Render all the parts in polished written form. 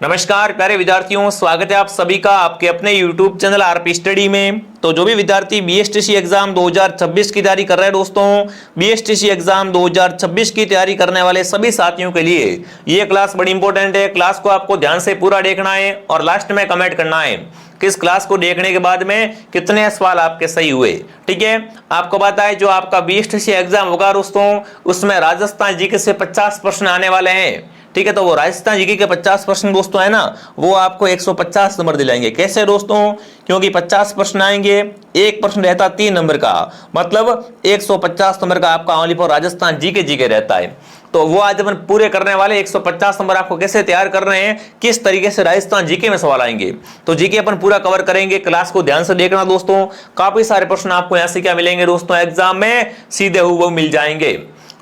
नमस्कार प्यारे विद्यार्थियों, स्वागत है आप सभी का आपके अपने YouTube चैनल आरपी स्टडी में। तो जो भी विद्यार्थी बीएसटीसी एग्जाम 2026 की तैयारी कर रहे हैं दोस्तों, बीएसटीसी एग्जाम 2026 की तैयारी करने वाले सभी साथियों के लिए ये क्लास बड़ी इंपॉर्टेंट है। क्लास को आपको ध्यान से पूरा देखना है और लास्ट में कमेंट करना है किस क्लास को देखने के बाद में कितने सवाल आपके सही हुए। ठीक है, आपको पता है जो आपका बीएसटीसी एग्जाम होगा दोस्तों, उसमें राजस्थान जीके से 50 प्रश्न आने वाले हैं। ठीक है, तो वो राजस्थान जीके के 50 प्रश्न दोस्तों है ना, वो आपको 150 नंबर दिलाएंगे। कैसे दोस्तों? क्योंकि 50 प्रश्न आएंगे, एक प्रश्न रहता 3 नंबर का, मतलब 150 नंबर का आपका ओनली फॉर राजस्थान जीके रहता है। तो वो आज अपन पूरे करने वाले 150 नंबर आपको कैसे तैयार कर रहे हैं, किस तरीके से राजस्थान जीके में सवाल आएंगे, तो जीके अपन पूरा कवर करेंगे। क्लास को ध्यान से देखना दोस्तों, काफी सारे प्रश्न आपको यहां से क्या मिलेंगे दोस्तों, एग्जाम में सीधे हुए मिल जाएंगे।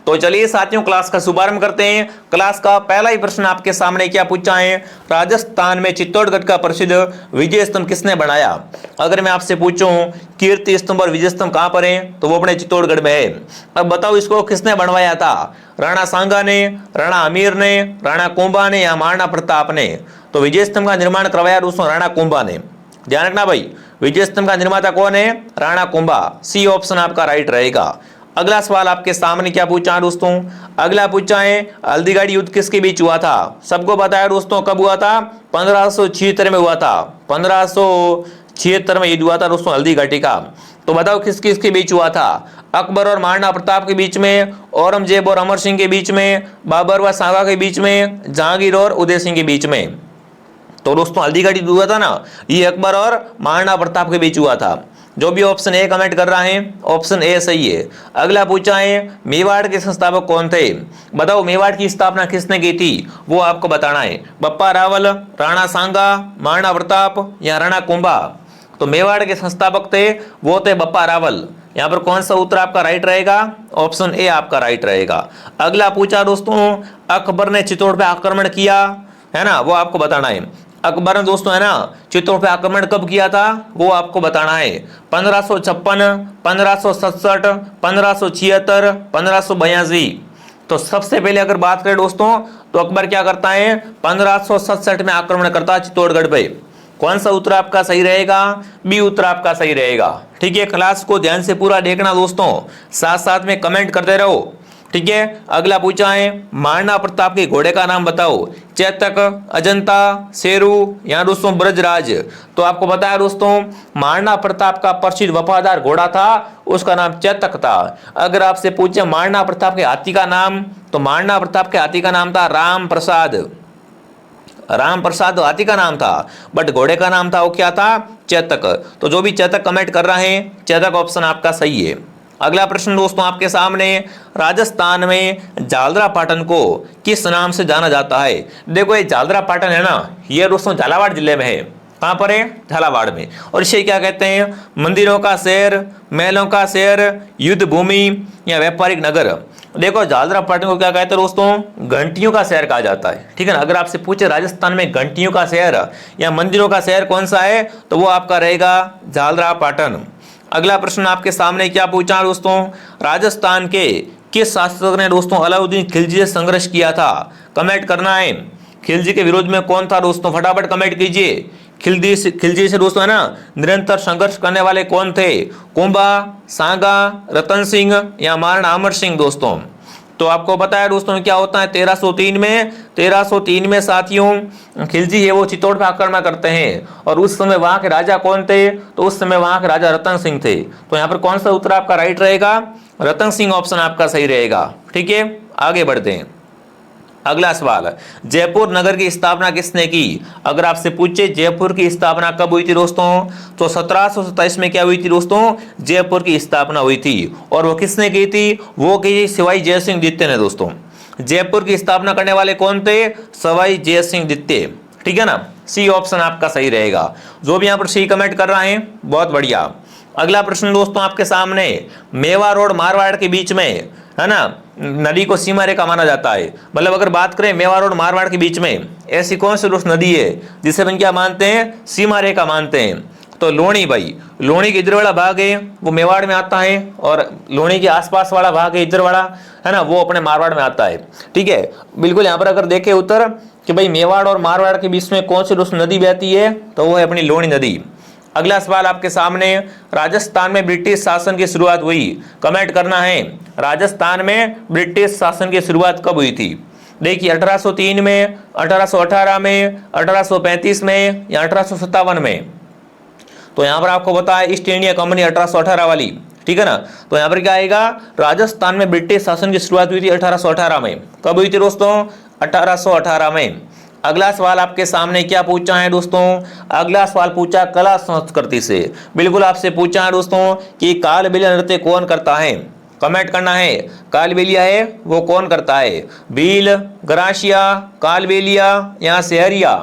तो चलिए साथियों, क्लास का शुभारंभ करते हैं। क्लास का पहला ही प्रश्न आपके सामने क्या पूछा है, राजस्थान में चित्तौड़गढ़ का प्रसिद्ध विजय स्तंभ किसने बनाया? अगर मैं आपसे पूछूं कीर्ति स्तंभ और विजय स्तंभ कहां पर है, तो वो अपने चित्तौड़गढ़ में है। अब बताओ इसको किसने बनवाया था, राणा सांगा ने, राणा अमीर ने, राणा कुंभा ने या महाराणा प्रताप ने? तो विजय स्तंभ का निर्माण करवाया दोस्तों राणा कुंभा ने। ध्यान रखना भाई, विजय स्तंभ का निर्माता कौन है? राणा कुंभा। सी ऑप्शन आपका राइट रहेगा। अगला सवाल आपके सामने क्या पूछा है दोस्तों, अगला पूछा है हल्दीघाटी युद्ध किसके बीच हुआ था? सबको बताया दोस्तों कब हुआ था, 1576 में हुआ था। 1576 में युद्ध हुआ था दोस्तों हल्दीघाटी का। तो बताओ किस किस के बीच हुआ था? अकबर और महाराणा प्रताप के बीच में, औरंगजेब और अमर सिंह के बीच में, बाबर व सांगा के बीच में, जहांगीर और उदय सिंह के बीच में? तो दोस्तों हल्दीघाटी हुआ था ना, ये अकबर और महाराणा प्रताप के बीच हुआ था। जो भी ऑप्शन ए कमेंट कर रहा है, ऑप्शन ए सही है। अगला पूछा है मेवाड़ के संस्थापक कौन थे? बताओ मेवाड़ की स्थापना किसने की थी, वो आपको बताना है। बप्पा रावल, राणा सांगा, महाराणा प्रताप या राणा कुंभा? तो मेवाड़ के संस्थापक थे वो थे बप्पा रावल। यहाँ पर कौन सा उत्तर आपका राइट रहेगा, ऑप्शन ए आपका राइट रहेगा। अगला पूछा दोस्तों अकबर ने चित्तौड़ पे आक्रमण किया, है ना, वो आपको बताना है। अकबर ने दोस्तों है ना चित्तौड़ पे आक्रमण कब किया था, वो आपको बताना है। 1556, 1567, 1576, 1582? तो सबसे पहले अगर बात करें दोस्तों, तो अकबर क्या करता है, 1567 में आक्रमण करता है चित्तौड़गढ़ पे। कौन सा उत्तर आपका सही रहेगा, बी उत्तर आपका सही रहेगा। ठीक है, क्लास को ध्यान से पूरा देखना दोस्तों, साथ साथ में कमेंट करते रहो। ठीक है, अगला पूछा है महाराणा प्रताप के घोड़े का नाम बताओ, चेतक, अजंता, शेरू या दोस्तों ब्रजराज? तो आपको पता है दोस्तों महाराणा प्रताप का प्रसिद्ध वफादार घोड़ा था, उसका नाम चेतक था। अगर आपसे पूछे महाराणा प्रताप के हाथी का नाम, तो महाराणा प्रताप के हाथी का नाम था राम प्रसाद। राम प्रसाद हाथी का नाम था, बट घोड़े का नाम था वो क्या था, चेतक। तो जो भी चेतक कमेंट कर रहे हैं, चेतक ऑप्शन आपका सही है। अगला प्रश्न दोस्तों आपके सामने, राजस्थान में झालरा पाटन को किस नाम से जाना जाता है? देखो ये झालरा पाटन है ना, ये दोस्तों झालावाड़ जिले में है। कहां पर है? झालावाड़ में। और इसे क्या कहते हैं, मंदिरों का शहर, महलों का शहर, युद्ध भूमि या व्यापारिक नगर? देखो झालरा पाटन को क्या कहते हैं दोस्तों, घंटियों का शहर कहा जाता है। ठीक है ना, अगर आपसे पूछे राजस्थान में घंटियों का शहर या मंदिरों का शहर कौन सा है, तो वो आपका रहेगा झालरा पाटन। अगला प्रश्न आपके सामने क्या पूछा दोस्तों, राजस्थान के किस शासक ने दोस्तों अलाउद्दीन खिलजी से संघर्ष किया था? कमेंट करना है। खिलजी के विरोध में कौन था दोस्तों, फटाफट कमेंट कीजिए। खिलजी से दोस्तों है ना निरंतर संघर्ष करने वाले कौन थे, कुंभा, सांगा, रतन सिंह या महाराणा अमर सिंह? दोस्तों तो आपको पता है दोस्तों क्या होता है, 1303 में साथियों खिलजी है वो चित्तौड़ पर आक्रमण करते हैं। और उस समय वहां के राजा कौन थे, तो उस समय वहां के राजा रतन सिंह थे। तो यहाँ पर कौन सा उत्तर आपका राइट रहेगा, रतन सिंह ऑप्शन आपका सही रहेगा। ठीक है, आगे बढ़ते हैं। अगला सवाल, जयपुर नगर की स्थापना किसने की? अगर आपसे पूछे जयपुर की स्थापना कब हुई थी दोस्तों, तो 1727 में क्या हुई थी दोस्तों, जयपुर की स्थापना हुई थी। और वो किसने की थी, वो की सवाई जय सिंह द्वितीय ने। दोस्तों जयपुर की स्थापना करने वाले कौन थे, सवाई जय सिंह द्वितीय। ठीक है ना, सी ऑप्शन आपका सही रहेगा। जो भी यहाँ पर सी कमेंट कर रहा है बहुत बढ़िया। अगला प्रश्न दोस्तों आपके सामने, मेवाड़ और मारवाड़ के बीच में है ना नदी को सीमा रेखा माना जाता है। मतलब अगर बात करें मेवाड़ और मारवाड़ के बीच में ऐसी कौन सी दोस्त नदी है जिसे हम क्या मानते हैं, सीमा रेखा मानते हैं? तो लोणी भाई, लोणी के इधर वाला भाग है वो मेवाड़ में आता है, और लोणी के आसपास वाला भाग है इधर वाला है ना, वो अपने मारवाड़ में आता है। ठीक है, बिल्कुल यहाँ पर अगर देखें उत्तर कि भाई मेवाड़ और मारवाड़ के बीच में कौन सी दोस्तों नदी बहती है, तो वो है अपनी लूणी नदी। अगला सवाल आपके सामने, राजस्थान में ब्रिटिश शासन की शुरुआत हुई, कमेंट करना है राजस्थान में ब्रिटिश शासन की शुरुआत कब हुई थी। देखिए 1803 में, 1818 में, 1835 में या 1857 में। तो यहां पर आपको पता है ईस्ट इंडिया कंपनी 1818 वाली, ठीक है ना। तो यहां पर क्या आएगा, राजस्थान में ब्रिटिश शासन की शुरुआत हुई थी 1818 में। कब हुई थी दोस्तों, 1818 में। अगला सवाल आपके सामने क्या पूछा है दोस्तों, अगला सवाल पूछा कला संस्कृति से। बिल्कुल आपसे पूछा है दोस्तों कि कालबेलिया नृत्य कौन करता है, कमेंट करना है कालबेलिया है वो कौन करता है, भील, गरासिया, कालबेलिया या सहरिया।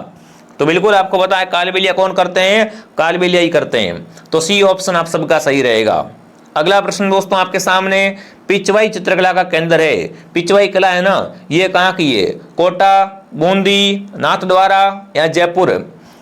तो बिल्कुल आपको पता है कालबेलिया कौन करते हैं, कालबेलिया ही करते हैं। तो सी ऑप्शन आप सबका सही रहेगा। अगला प्रश्न दोस्तों आपके सामने, पिचवाई चित्रकला का केंद्र है। पिचवाई कला है ना, ये कहाँ की है, कोटा, बूंदी, नाथद्वारा या जयपुर।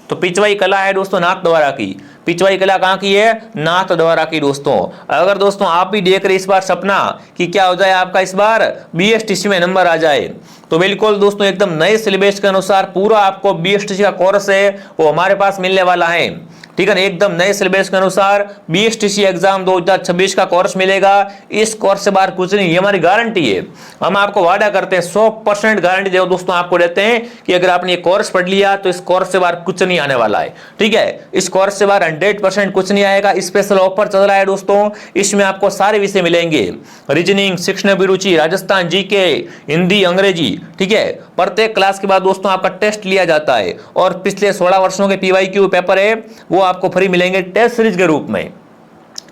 तो पिचवाई कला है दोस्तों नाथद्वारा की। पिचवाई कला कहाँ की है, नाथद्वारा की दोस्तों। अगर दोस्तों आप भी देख रहे इस बार सपना कि क्या हो जाए आपका इस बार बीएसटीसी में नंबर आ जाए, तो बिल्कुल दोस्तों एकदम नए सिलेबस के अनुसार पूरा आपको बीएसटीसी का कोर्स है वो हमारे पास मिलने वाला है, ठीक है ना। एकदम नए सिलेबस के अनुसार बीएसटीसी एग्जाम 2026 का कोर्स मिलेगा। इस कोर्स से बाहर कुछ नहीं, ये हमारी गारंटी है। हम आपको वादा करते हैं 100% गारंटी जो दोस्तों आपको देते हैं कि अगर आपने ये कोर्स पढ़ लिया तो इस कोर्स से बाहर कुछ नहीं आने वाला है, ठीक है। इस कोर्स से बाहर 100% कुछ नहीं आएगा। स्पेशल ऑफर चल रहा है दोस्तों, इसमें आपको सारे विषय मिलेंगे, रीजनिंग, शिक्षण अभिरुचि, राजस्थान जीके, हिंदी, अंग्रेजी, ठीक है। प्रत्येक क्लास के बाद दोस्तों आपका टेस्ट लिया जाता है और पिछले 16 वर्षों के पीवाईक्यू पेपर है वो आपको फ्री मिलेंगे टेस्ट सीरीज के रूप में।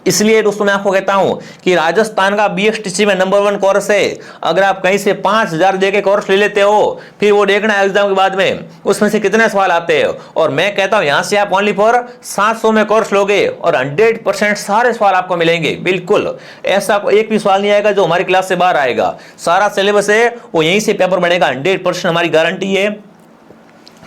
इसलिए दोस्तों मैं आपको कहता हूं कि राजस्थान का बीएसटीसी में नंबर 1 कोर्स है। अगर आप कहीं से 5000 दे के कोर्स ले लेते हो, फिर वो देखना है एग्जाम के बाद में उसमें से कितने सवाल आते हैं। और मैं कहता हूं यहां से आप ओनली फॉर 700 में कोर्स लोगे और 100% सारे सवाल आपको मिलेंगे। बिल्कुल ऐसा एक भी सवाल नहीं आएगा जो हमारी क्लास से बाहर आएगा। सारा सिलेबस है वो यहीं से पेपर बनेगा, 100% हमारी गारंटी है।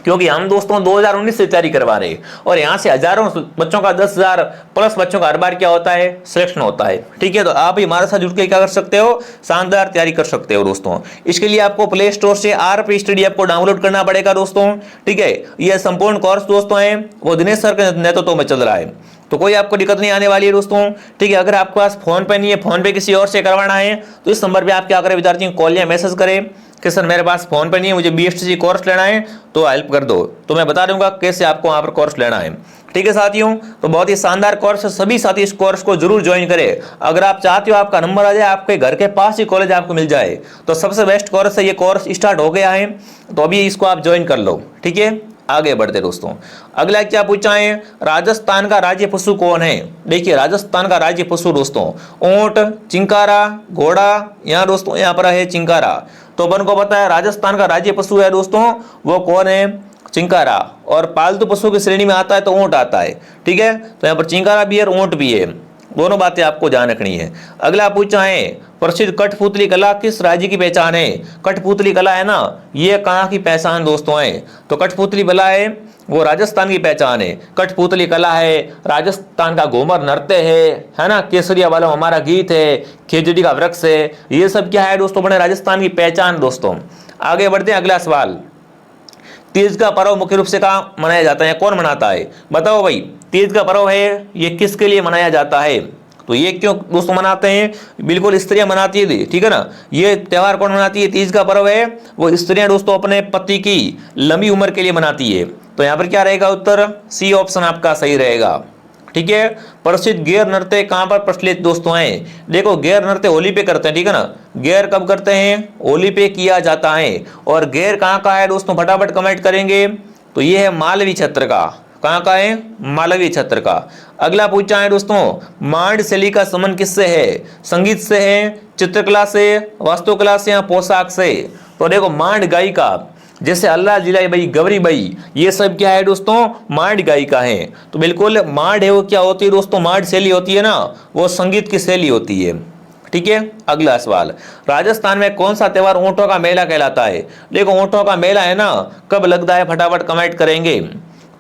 क्योंकि हम दोस्तों 2019 से तैयारी करवा रहे हैं और यहाँ से हजारों बच्चों का 10,000 प्लस बच्चों का हर बार क्या होता है, सिलेक्शन होता है, ठीक है। तो आप भी हमारे साथ जुड़ के क्या कर सकते हो, शानदार तैयारी कर सकते हो दोस्तों। इसके लिए आपको प्ले स्टोर से आरपी स्टडी ऐप को डाउनलोड करना पड़ेगा दोस्तों, ठीक है। यह संपूर्ण कोर्स दोस्तों है वो दिनेश सर के नेतृत्व में चल रहा है, तो कोई आपको दिक्कत नहीं आने वाली है दोस्तों, ठीक है। अगर आपके पास फोन पे नहीं है, फोन पे किसी और से करवाना है, तो इस नंबर पे आप क्या करें, विद्यार्थी को कॉल या मैसेज करें कि सर मेरे पास फोन पे नहीं है, मुझे बीएसटीसी कोर्स लेना है तो हेल्प कर दो, तो मैं बता दूंगा कैसे आपको वहां पर कोर्स लेना है, ठीक है साथियों। तो बहुत ही शानदार कोर्स है, सभी साथी इस कोर्स को जरूर ज्वाइन करें। अगर आप चाहते हो आपका नंबर आ जाए, आपके घर के पास ही कॉलेज आपको मिल जाए, तो सबसे बेस्ट कोर्स है। ये कोर्स स्टार्ट हो गया है तो अभी इसको आप ज्वाइन कर लो, ठीक है। आगे बढ़ते दोस्तों, अगला क्या पूछा है, राजस्थान का राज्य पशु कौन है। देखिए राजस्थान का राज्य पशु दोस्तों ऊंट, चिंकारा, घोड़ा, यहाँ दोस्तों यहाँ पर है चिंकारा। तो अपन को पता है राजस्थान का राज्य पशु है दोस्तों वो कौन है, चिंकारा। और पालतू पशु की श्रेणी में आता है तो ऊंट आता है, ठीक है। तो यहाँ पर चिंकारा भी है और ऊंट भी है, दोनों बातें आपको ध्यान रखनी है। अगला पूछा है, प्रसिद्ध कठपुतली कला किस राज्य की पहचान है। कठपुतली कला है ना, ये कहाँ की पहचान दोस्तों है, तो कठपुतली कला है वो राजस्थान की पहचान है। कठपुतली कला है, राजस्थान का घूमर नृत्य है ना, केसरिया वाला हमारा गीत है, खेजड़ी का वृक्ष है, ये सब क्या है दोस्तों बने राजस्थान की पहचान दोस्तों। आगे बढ़ते हैं, अगला सवाल, तीज का पर्व मुख्य रूप से कहाँ मनाया जाता है, कौन मनाता है, बताओ भाई। तीज का पर्व है ये किसके लिए मनाया जाता है, तो ये क्यों दोस्तों मनाते हैं, बिल्कुल स्त्रियां मनाती है, ठीक है ना। ये त्यौहार कौन मनाती है, तीज का पर्व है वो स्त्रियां दोस्तों अपने पति की लंबी उम्र के लिए मनाती है। तो यहाँ पर क्या रहेगा उत्तर, सी ऑप्शन आपका सही रहेगा, ठीक है। प्रसिद्ध गैर नृत्य कहाँ पर प्रचलित दोस्तों हैं, देखो गैर नृत्य होली पे करते हैं, ठीक है ना। गैर कब करते हैं, होली पे किया जाता है। और गैर कहाँ का है दोस्तों, फटाफट कमेंट करेंगे, तो ये है मालवी क्षेत्र का, कहाँ का है, मालवी क्षेत्र का। अगला पूछा है दोस्तों, मांड शैली का संबंध किससे है, संगीत से है, चित्रकला से, वास्तुकला से या पोशाक से। तो देखो मांड गायिका जैसे अल्लाह जिलाई बाई, गौरी बाई, ये सब क्या है दोस्तों, मांड गायिका है। तो बिल्कुल मांड है वो क्या होती है दोस्तों, मांड शैली होती है ना, वो संगीत की शैली होती है, ठीक है। अगला सवाल, राजस्थान में कौन सा त्योहार ऊंटों का मेला कहलाता है। देखो ऊंटों का मेला है ना, कब लगता है, फटाफट कमेंट करेंगे।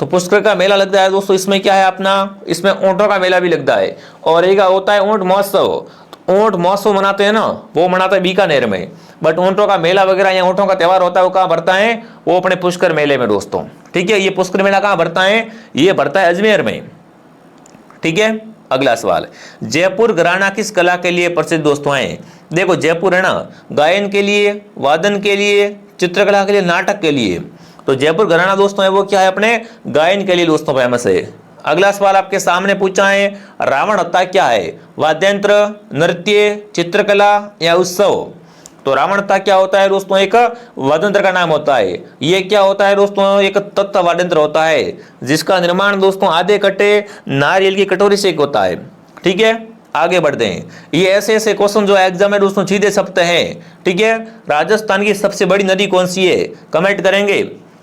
तो पुष्कर का मेला लगता है दोस्तों, इसमें क्या है अपना, इसमें ऊंटों का मेला भी लगता है। और एक होता है ऊंट महोत्सव, ऊंट महोत्सव मनाते हैं ना, वो मनाते हैं बीकानेर में, बट ऊंटों का मेला वगैरह या ऊंटों का त्योहार होता है वो कहाँ भरता है, वो अपने पुष्कर मेले में दोस्तों। ठीक है, ये पुष्कर मेला कहाँ भरता है, ये भरता है अजमेर में। ठीक है, अगला सवाल, जयपुर घराना किस कला के लिए प्रसिद्ध दोस्तों है। देखो जयपुर है ना, गायन के लिए, वादन के लिए, चित्रकला के लिए, नाटक के लिए। तो जयपुर घराना दोस्तों है वो क्या है, अपने गायन के लिए दोस्तों फेमस है। अगला सवाल आपके सामने पूछा है, रावण हत्ता क्या है, वाद्यंत्र, नृत्य, चित्रकला या उत्सव। तो रावण हत्ता क्या होता है दोस्तों, एक वाद्यंत्र का नाम होता है। ये क्या होता है दोस्तों, एक तत्व वाद्यंत्र होता है जिसका निर्माण दोस्तों आधे कटे नारियल की कटोरी से होता है। ठीक है, आगे बढ़ते हैं। ये ऐसे ऐसे क्वेश्चन जो एग्जाम में दोस्तों सीधे सकते हैं। ठीक है, राजस्थान की सबसे बड़ी नदी कौन सी है, कमेंट करेंगे।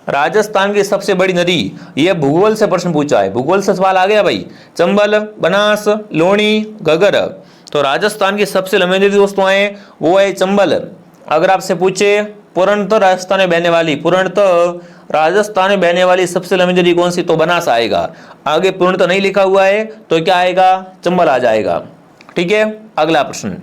राजस्थान की सबसे बड़ी नदी, ये भूगोल से प्रश्न पूछा है, भूगोल से सवाल आ गया भाई। चंबल, बनास, लोणी, घग्गर। तो राजस्थान की सबसे लंबी नदी दोस्तों है वो है चंबल। अगर आपसे पूछे पूर्णतः राजस्थान में बहने वाली, पूर्णतः राजस्थान में बहने वाली सबसे लंबी नदी कौन सी, तो बनास आएगा। आगे पूर्णतः नहीं लिखा हुआ है तो क्या आएगा, चंबल आ जाएगा। ठीक है, अगला प्रश्न,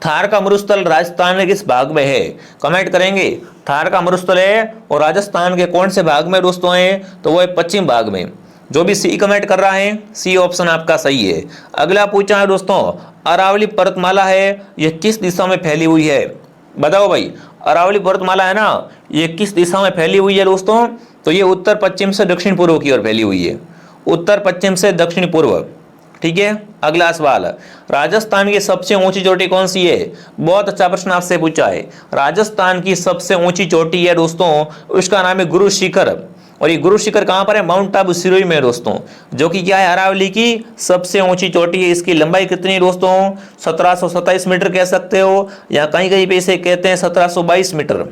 थार का मरुस्थल राजस्थान में किस भाग में है, कमेंट करेंगे। थार का मरुस्थल है और राजस्थान के कौन से भाग में दोस्तों है, तो वो है पश्चिम भाग में। जो भी सी कमेंट कर रहा है, सी ऑप्शन आपका सही है। अगला पूछा है दोस्तों, अरावली पर्वतमाला है ये किस दिशा में फैली हुई है, बताओ भाई। अरावली पर्वतमाला है ना, ये किस दिशा में फैली हुई है दोस्तों, तो ये उत्तर पश्चिम से दक्षिण पूर्व की ओर फैली हुई है, उत्तर पश्चिम से दक्षिण पूर्व। ठीक है, अगला सवाल, राजस्थान की सबसे ऊंची चोटी कौन सी है। बहुत अच्छा प्रश्न आपसे पूछा है। राजस्थान की सबसे ऊंची चोटी है दोस्तों, उसका नाम है गुरु शिखर। और ये गुरु शिखर कहां पर है, माउंट आबू सिरोही में दोस्तों, जो कि क्या है, अरावली की सबसे ऊंची चोटी है। इसकी लंबाई कितनी है दोस्तों, 1727 मीटर कह सकते हो, या कहीं कहीं पे इसे कहते हैं 1722 मीटर।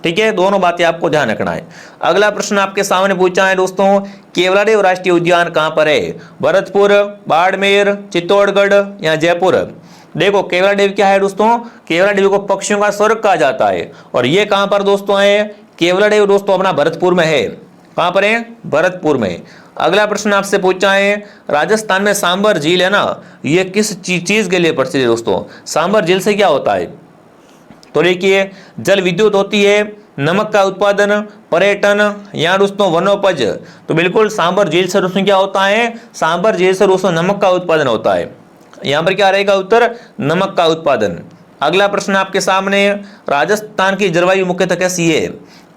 ठीक है, दोनों बातें आपको ध्यान रखना है। अगला प्रश्न आपके सामने पूछा है दोस्तों, केवलादेव राष्ट्रीय उद्यान कहां पर है, भरतपुर, बाड़मेर, चित्तौड़गढ़ या जयपुर। देखो केवलादेव क्या है दोस्तों, केवलादेव को पक्षियों का स्वर्ग कहा जाता है, और ये कहां पर दोस्तों है, केवलादेव दोस्तों अपना भरतपुर में है। कहां पर है, भरतपुर में। अगला प्रश्न आपसे पूछा है, राजस्थान में सांबर झील है ना, ये किस चीज के लिए प्रसिद्ध है दोस्तों। सांबर झील से क्या होता है, तो देखिए जल विद्युत होती है, नमक का उत्पादन, पर्यटन या दोस्तों वनोपज। तो बिल्कुल सांबर झील से दोस्तों क्या होता है, सांबर झील से दोस्तों नमक का उत्पादन होता है। यहाँ पर क्या रहेगा उत्तर, नमक का उत्पादन। अगला प्रश्न आपके सामने, राजस्थान की जलवायु मुख्यतः कैसी है,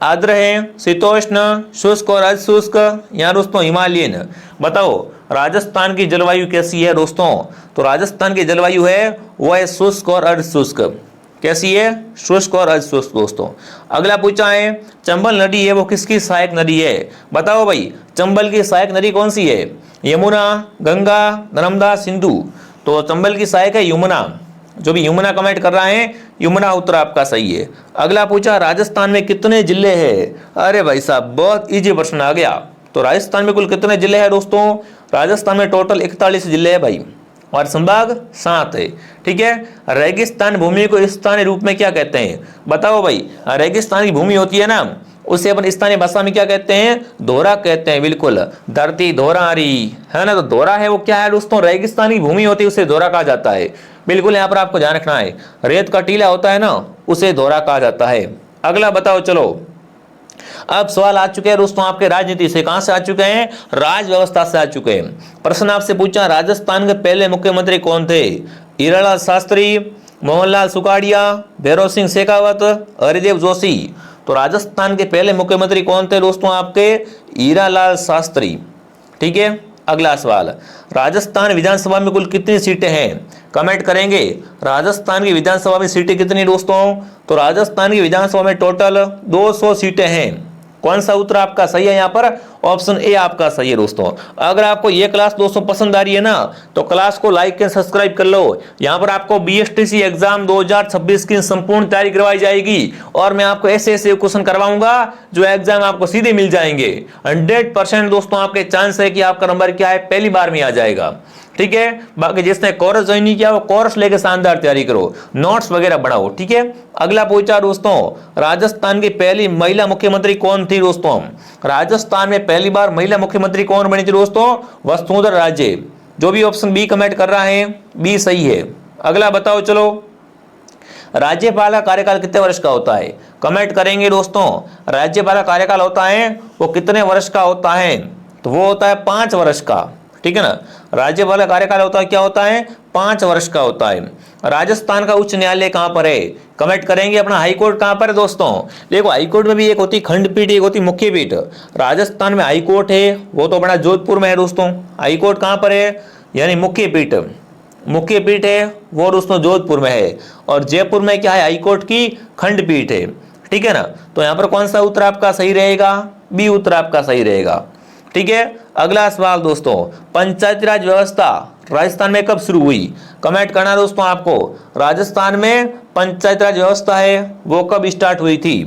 आर्द्र है, शीतोष्ण, शुष्क और अशुष्क या दोस्तों हिमालयन। बताओ राजस्थान की जलवायु कैसी है दोस्तों, तो राजस्थान की जलवायु है वो है शुष्क और अर्धशुष्क। कैसी है, शुष्क और अशुष्क दोस्तों। अगला पूछा है, चंबल नदी है वो किसकी सहायक नदी है, बताओ भाई। चंबल की सहायक नदी कौन सी है, यमुना, गंगा, नर्मदा, सिंधु। तो चंबल की सहायक है यमुना। जो भी यमुना कमेंट कर रहा है, यमुना उत्तर आपका सही है। अगला पूछा, राजस्थान में कितने जिले हैं। अरे भाई साहब बहुत इजी प्रश्न आ गया। तो राजस्थान में कुल कितने जिले हैं दोस्तों, राजस्थान में टोटल 41 जिले हैं भाई, और संभाग 7 है। ठीक है, रेगिस्तान भूमि को स्थानीय रूप में क्या कहते हैं, बताओ भाई। रेगिस्तान की भूमि होती है ना, उसे अपन स्थानीय भाषा में क्या कहते हैं, धोरा कहते हैं। बिल्कुल, धरती धोरारी है ना, तो धोरा है वो क्या है दोस्तों, रेगिस्तानी भूमि होती है उसे धोरा कहा जाता है। बिल्कुल यहाँ पर आपको ध्यान रखना है, रेत का टीला होता है ना, उसे धोरा कहा जाता है। अगला बताओ चलो, अब सवाल आ चुके हैं दोस्तों आपके राजनीति से। कहां से आ चुके हैं, राज व्यवस्था से आ चुके हैं। प्रश्न आपसे पूछा, राजस्थान के पहले मुख्यमंत्री कौन थे, हीरालाल शास्त्री, मोहनलाल सुखाड़िया, भैरव सिंह शेखावत, हरिदेव जोशी। तो राजस्थान के पहले मुख्यमंत्री कौन थे दोस्तों आपके, हीरालाल शास्त्री। ठीक है, अगला सवाल, राजस्थान विधानसभा में कुल कितनी सीटें हैं, कमेंट करेंगे। राजस्थान की विधानसभा में सीटें कितनी दोस्तों, तो राजस्थान की विधानसभा में टोटल 200 सीटें हैं। कौन सा उत्तर आपका सही है, यहाँ पर ऑप्शन ए आपका सही है दोस्तों। अगर आपको ये क्लास दोस्तों पसंद आ रही है ना, तो क्लास को लाइक एंड सब्सक्राइब कर लो। यहाँ पर आपको बीएसटीसी एग्जाम 2026 की संपूर्ण तैयारी करवाई जाएगी, और मैं आपको ऐसे ऐसे क्वेश्चन करवाऊंगा जो एग्जाम आपको सीधे मिल जाएंगे। 100% दोस्तों आपके चांस है कि आपका नंबर क्या है, पहली बार में आ जाएगा। ठीक है, बाकी जिसने कोर्स ज्वाइन नहीं किया वो कोर्स लेके शानदार तैयारी करो, नोट्स वगैरह बढ़ाओ। ठीक है, अगला पूछा दोस्तों, राजस्थान की पहली महिला मुख्यमंत्री कौन थी दोस्तों। राजस्थान में पहली बार महिला मुख्यमंत्री कौन बनी थी दोस्तों, वसुंधरा राजे। जो भी ऑप्शन बी कमेंट कर रहा है, बी सही है। अगला बताओ चलो, राज्यपाल का कार्यकाल कितने वर्ष का होता है? कमेंट करेंगे दोस्तों, राज्यपाल का कार्यकाल होता है वो कितने वर्ष का होता है? तो वो होता है 5 वर्ष का, ठीक है ना। राज्यपाल का कार्यकाल होता है, क्या होता है? 5 वर्ष का होता है। राजस्थान का उच्च न्यायालय कहां पर है? कमेंट करेंगे। अपना हाईकोर्ट कहां पर है दोस्तों? देखो हाईकोर्ट में भी एक होती खंडपीठ, एक होती मुख्य पीठ। राजस्थान में हाईकोर्ट है वो तो अपना जोधपुर में है दोस्तों। हाईकोर्ट कहां पर है? यानी मुख्य पीठ, मुख्य पीठ है वो दोस्तों जोधपुर में है। और जयपुर में क्या है? हाईकोर्ट की खंडपीठ है, ठीक है ना। तो यहां पर कौन सा उत्तर आपका सही रहेगा? बी उत्तर आपका सही रहेगा, ठीक है। अगला सवाल दोस्तों, पंचायती राज व्यवस्था राजस्थान में कब शुरू हुई? कमेंट करना दोस्तों आपको, राजस्थान में पंचायती राज व्यवस्था है वो कब स्टार्ट हुई थी?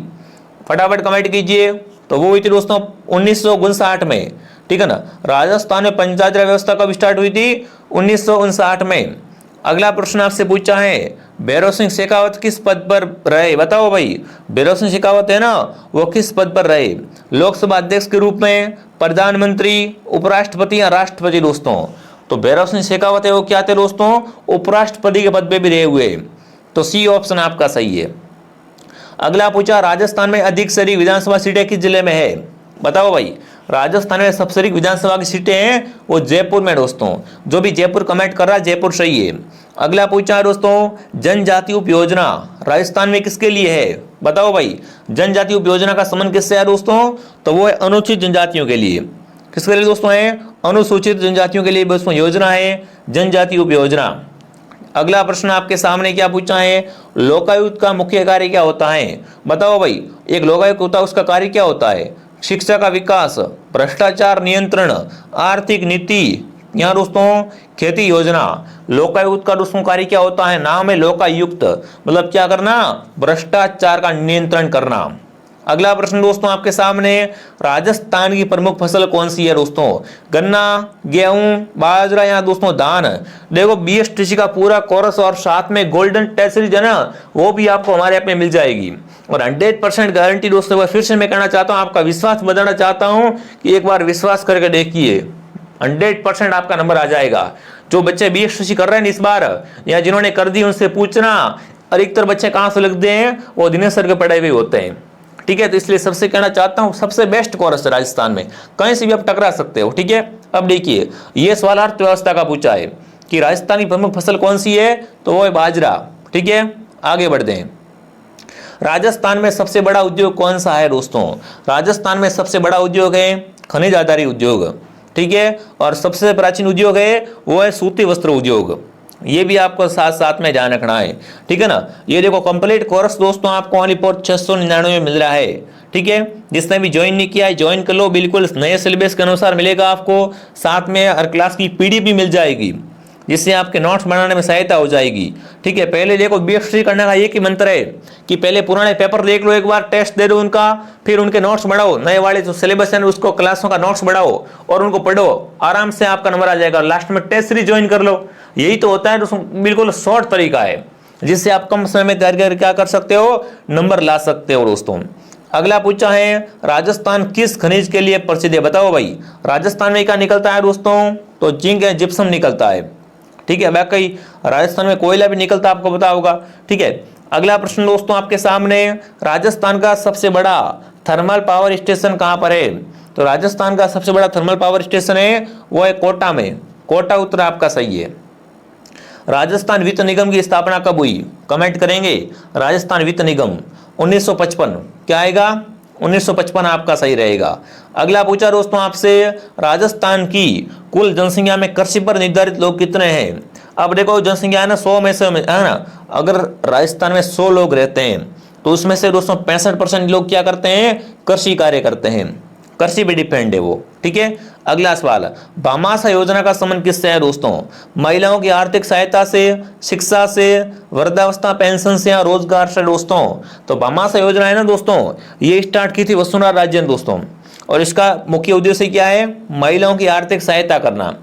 फटाफट कमेंट कीजिए। तो वो हुई थी दोस्तों 1959 में, ठीक है ना। राजस्थान में पंचायती राज व्यवस्था कब स्टार्ट हुई थी? 1959 में। अगला प्रश्न आपसे पूछा है, भैरव सिंह शेखावत किस पद पर रहे? बताओ भाई, भैरव सिंह शेखावत है ना, वो किस पद पर रहे? लोकसभा अध्यक्ष के रूप में, प्रधानमंत्री, उपराष्ट्रपति या राष्ट्रपति दोस्तों? तो भैरव सिंह शेखावत है वो क्या थे दोस्तों? उपराष्ट्रपति के पद पे भी रहे हुए। तो सी ऑप्शन आपका सही है। अगला पूछा, राजस्थान में अधिक से अधिक विधानसभा सीटें किस जिले में है? बताओ भाई, राजस्थान में सबसे अधिक विधानसभा की सीटें हैं वो जयपुर में दोस्तों। जो भी जयपुर कमेंट कर रहा है जयपुर सही है। अगला पूछा है दोस्तों, जनजाति उपयोजना राजस्थान में किसके लिए है? बताओ भाई, जनजाति उपयोजना का संबंध किससे है दोस्तों? तो वो है अनुसूचित जनजातियों के लिए। किसके लिए दोस्तों है? अनुसूचित जनजातियों के लिए दोस्तों योजना है जनजाति उपयोजना। अगला प्रश्न आपके सामने क्या पूछा है, लोकायुक्त का मुख्य कार्य क्या होता है? बताओ भाई, एक लोकायुक्त होता है उसका कार्य क्या होता है? शिक्षा का विकास, भ्रष्टाचार नियंत्रण, आर्थिक नीति या दोस्तों खेती योजना। लोकायुक्त का दोस्तों कार्य क्या होता है? नाम है लोकायुक्त, मतलब क्या करना? भ्रष्टाचार का नियंत्रण करना। अगला प्रश्न दोस्तों आपके सामने, राजस्थान की प्रमुख फसल कौन सी है दोस्तों? गन्ना, गेहूं, बाजरा या दोस्तों धान? देखो BSTC का पूरा कोर्स और साथ में गोल्डन टेस्ट सीरीज है ना, वो भी आपको हमारे ऐप में मिल जाएगी। और 100% गारंटी दोस्तों, फिर से मैं कहना चाहता हूं, आपका विश्वास बढ़ाना चाहता हूं कि एक बार विश्वास करके देखिए, 100% आपका नंबर आ जाएगा। जो बच्चे BSTC कर रहे हैं इस बार या जिन्होंने कर दी उनसे पूछना, अधिकतर बच्चे कहां से लगते हैं? वो दिनेश सर के पढ़ाए हुए होते हैं, ठीक है। तो इसलिए सबसे कहना चाहता हूं, सबसे बेस्ट कोर्स है राजस्थान में, कहीं से भी आप टकरा सकते हो, ठीक है। अब देखिए, ये सवाल अर्थव्यवस्था का पूछा है कि राजस्थान की प्रमुख फसल कौन सी है? तो वो है बाजरा, ठीक है। आगे बढ़ते हैं। राजस्थान में सबसे बड़ा उद्योग कौन सा है दोस्तों? राजस्थान में सबसे बड़ा उद्योग है खनिज आधारित उद्योग, ठीक है। और सबसे प्राचीन उद्योग है वो है सूती वस्त्र उद्योग। ये भी आपको साथ साथ में ध्यान रखना है, ठीक है ना। ये देखो कंप्लीट कोर्स दोस्तों आपको ऑनली फॉर 699 में मिल रहा है, ठीक है। जिसने भी ज्वाइन नहीं किया है ज्वाइन कर लो, बिल्कुल नए सिलेबस के अनुसार मिलेगा आपको। साथ में हर क्लास की PDF भी मिल जाएगी, जिससे आपके नोट्स बनाने में सहायता हो जाएगी, ठीक है। पहले देखो BSTC करने का एक ही मंत्र है कि पहले पुराने पेपर देख लो, एक बार टेस्ट दे दो उनका, फिर उनके नोट्स बढ़ाओ, नए वाले जो सिलेबस है उसको क्लासों का नोट्स बढ़ाओ और उनको पढ़ो, आराम से आपका नंबर आ जाएगा। लास्ट में टेस्ट सीरीज ज्वाइन कर लो, यही तो होता है। तो बिल्कुल शॉर्ट तरीका है जिससे आप कम समय में तैयारी कर क्या कर सकते हो? नंबर ला सकते हो दोस्तों। अगला पूछा है, राजस्थान किस खनिज के लिए प्रसिद्ध है? बताओ भाई, राजस्थान में क्या निकलता है दोस्तों? तो जिंक या जिप्सम निकलता है, ठीक है। बाकी राजस्थान में कोयला भी निकलता है, आपको पता होगा, ठीक है। अगला प्रश्न दोस्तों आपके सामने, राजस्थान का सबसे बड़ा थर्मल पावर स्टेशन कहां पर है? तो राजस्थान का सबसे बड़ा थर्मल पावर स्टेशन है वो है कोटा में। कोटा उत्तर आपका सही है। राजस्थान वित्त निगम की स्थापना कब हुई? कमेंट करेंगे। राजस्थान वित्त निगम 1955, क्या आएगा? 1955 आपका सही रहेगा। अगला पूछा दोस्तों आपसे, राजस्थान की कुल जनसंख्या में कृषि पर निर्धारित लोग कितने हैं? अब देखो जनसंख्या है ना 100 में से है ना, अगर राजस्थान में 100 लोग रहते हैं तो उसमें से दोस्तों 65% लोग क्या करते हैं? कृषि कार्य करते हैं, कृषि पे डिपेंड है वो, ठीक है। अगला सवाल, भामाशाह योजना का संबंध किससे है दोस्तों? महिलाओं की आर्थिक सहायता से, शिक्षा से, वृद्धावस्था पेंशन से या रोजगार से दोस्तों? तो भामाशाह योजना है ना दोस्तों, ये स्टार्ट की थी वसुंधरा राजे ने दोस्तों, और इसका मुख्य उद्देश्य क्या है? महिलाओं की आर्थिक सहायता करना।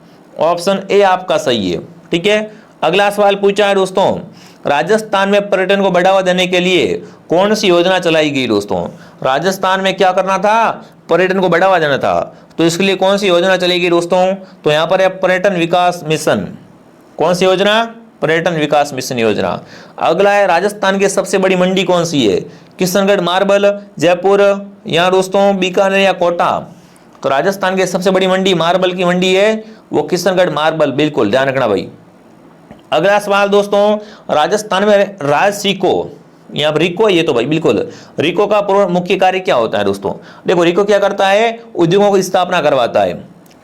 ऑप्शन ए आपका सही है, ठीक है। अगला सवाल पूछा है दोस्तों, राजस्थान में पर्यटन को बढ़ावा देने के लिए कौन सी योजना चलाई गई दोस्तों? राजस्थान में क्या करना था? पर्यटन को बढ़ावा देना था, तो इसके लिए कौन सी योजना चलेगी दोस्तों? तो यहाँ पर है पर्यटन विकास मिशन। कौन सी योजना? पर्यटन विकास मिशन योजना। अगला है राजस्थान की सबसे बड़ी मंडी कौन सी है? किशनगढ़ मार्बल, जयपुर या दोस्तों बीकानेर या कोटा? तो राजस्थान की सबसे बड़ी मंडी मार्बल की मंडी है, वो किशनगढ़ मार्बल, बिल्कुल ध्यान रखना भाई। अगला सवाल दोस्तों, राजस्थान में राजसिको, यहाँ पर रिको, ये तो भाई बिल्कुल, रिको का पूर्ण मुख्य कार्य क्या होता है दोस्तों? देखो रिको क्या करता है? उद्योगों की स्थापना करवाता है।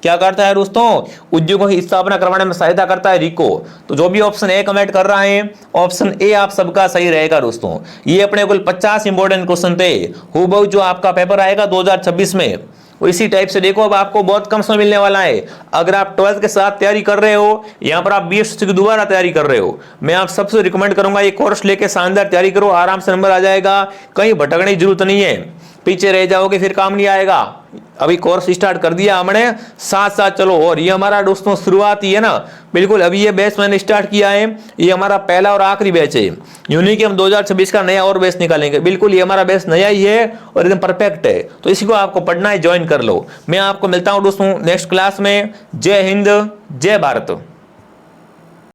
क्या करता है दोस्तों? उद्योगों की स्थापना करवाने में सहायता करता है रिको। तो जो भी ऑप्शन ए कमेंट कर रहा है, ऑप्शन ए आप सबका सही रहेगा दोस्तों। ये अपने कुल 50 इंपॉर्टेंट क्वेश्चन थे, हूबहू जो आपका पेपर आएगा 2026 में, इसी टाइप से देखो। अब आपको बहुत कम समय मिलने वाला है। अगर आप 12th के साथ तैयारी कर रहे हो, यहाँ पर आप BSc की दोबारा तैयारी कर रहे हो, मैं आप सबसे रिकमेंड करूंगा ये कोर्स लेके शानदार तैयारी करो, आराम से नंबर आ जाएगा, कहीं भटकने की जरूरत नहीं है, पीछे रह जाओगे फिर काम नहीं आएगा। अभी कोर्स स्टार्ट कर दिया हमने, साथ साथ चलो। और ये हमारा दोस्तों शुरुआत ही है ना, बिल्कुल। अभी ये बैच मैंने स्टार्ट किया है, ये हमारा पहला और आखिरी बैच है, यूं नहीं कि हम 2026 का नया और बैच निकालेंगे, बिल्कुल ये हमारा बैच नया ही है और एकदम परफेक्ट है। तो इसी को आपको पढ़ना है, ज्वाइन कर लो। मैं आपको मिलता हूं दोस्तों नेक्स्ट क्लास में। जय हिंद, जय भारत।